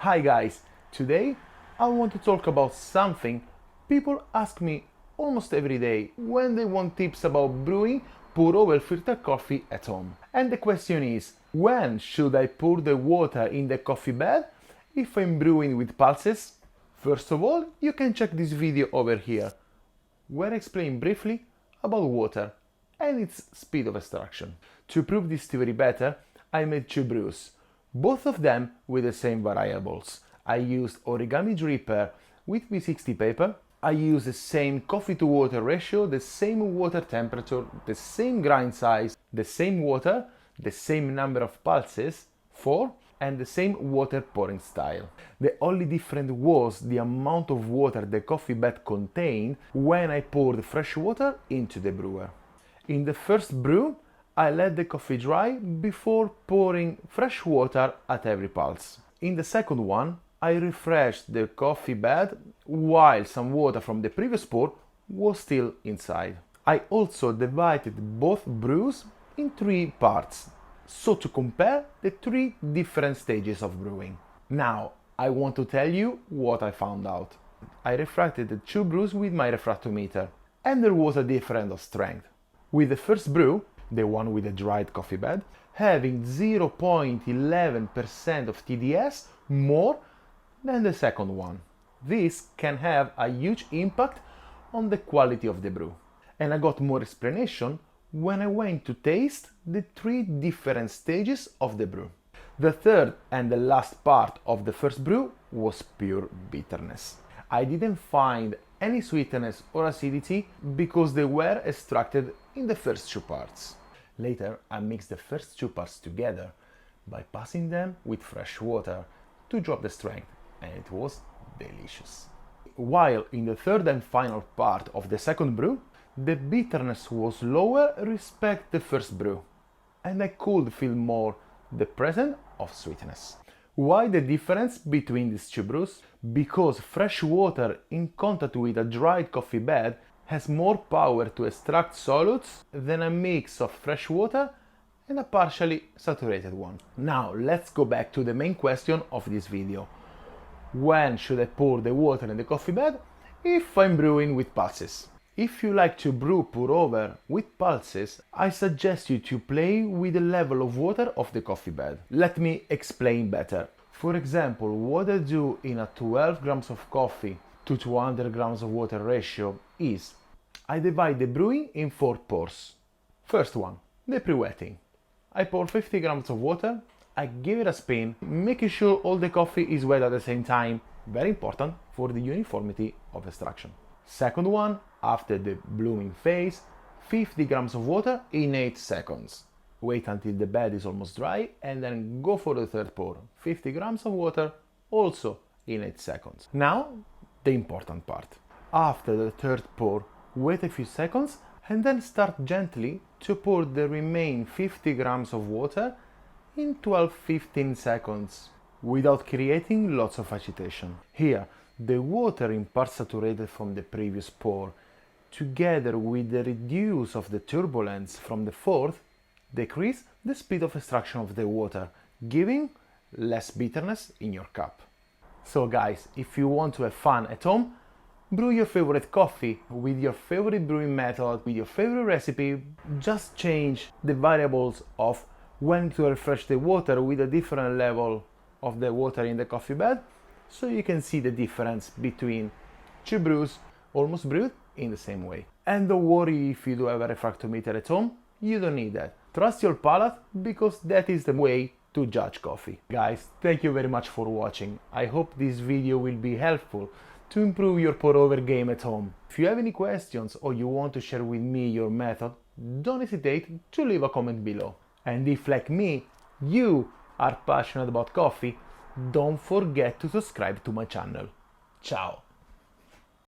Hi guys, today I want to talk about something people ask me almost every day when they want tips about brewing pour-over filtered coffee at home. And the question is, when should I pour the water in the coffee bed if I'm brewing with pulses? First of all, you can check this video over here, where I explain briefly about water and its speed of extraction. To prove this theory better, I made two brews, both of them with the same variables. I used origami dripper with V60 paper. I used the same coffee to water ratio, the same water temperature, the same grind size, the same water, the same number of pulses, 4, and the same water pouring style. The only difference was the amount of water the coffee bed contained when I poured fresh water into the brewer. In the first brew, I let the coffee dry before pouring fresh water at every pulse. In the second one, I refreshed the coffee bed while some water from the previous pour was still inside. I also divided both brews in 3 parts, so to compare the 3 different stages of brewing. Now, I want to tell you what I found out. I refracted the 2 brews with my refractometer, and there was a difference of strength. With the first brew, the one with the dried coffee bed, having 0.11% of TDS more than the second one. This can have a huge impact on the quality of the brew. And I got more explanation when I went to taste the 3 different stages of the brew. The third and the last part of the first brew was pure bitterness. I didn't find any sweetness or acidity because they were extracted in the first 2 parts. Later, I mixed the first 2 parts together by passing them with fresh water to drop the strength, and it was delicious. While in the third and final part of the second brew, the bitterness was lower respect the first brew, and I could feel more the presence of sweetness. Why the difference between these 2 brews? Because fresh water in contact with a dried coffee bed has more power to extract solutes than a mix of fresh water and a partially saturated one. Now let's go back to the main question of this video. When should I pour the water in the coffee bed if I'm brewing with pulses? If you like to brew pour over with pulses, I suggest you to play with the level of water of the coffee bed. Let me explain better. For example, what I do in a 12 grams of coffee to 200 grams of water ratio is I divide the brewing in 4 pours. First one, the pre-wetting. I pour 50 grams of water, I give it a spin, making sure all the coffee is wet at the same time, very important for the uniformity of extraction. Second one, after the blooming phase, 50 grams of water in 8 seconds. Wait until the bed is almost dry and then go for the third pour, 50 grams of water, also in 8 seconds. Now, the important part. After the third pour, wait a few seconds and then start gently to pour the remaining 50 grams of water in 12-15 seconds without creating lots of agitation. Here, the water in part saturated from the previous pour, together with the reduce of the turbulence from the fourth, decrease the speed of extraction of the water, giving less bitterness in your cup. So guys, if you want to have fun at home, brew your favorite coffee with your favorite brewing method, with your favorite recipe. Just change the variables of when to refresh the water with a different level of the water in the coffee bed, so you can see the difference between 2 brews almost brewed in the same way. And don't worry if you do have a refractometer at home, you don't need that. Trust your palate, because that is the way to judge coffee. Guys, thank you very much for watching. I hope this video will be helpful to improve your pour-over game at home. If you have any questions or you want to share with me your method, don't hesitate to leave a comment below. And if, like me, you are passionate about coffee, don't forget to subscribe to my channel. Ciao!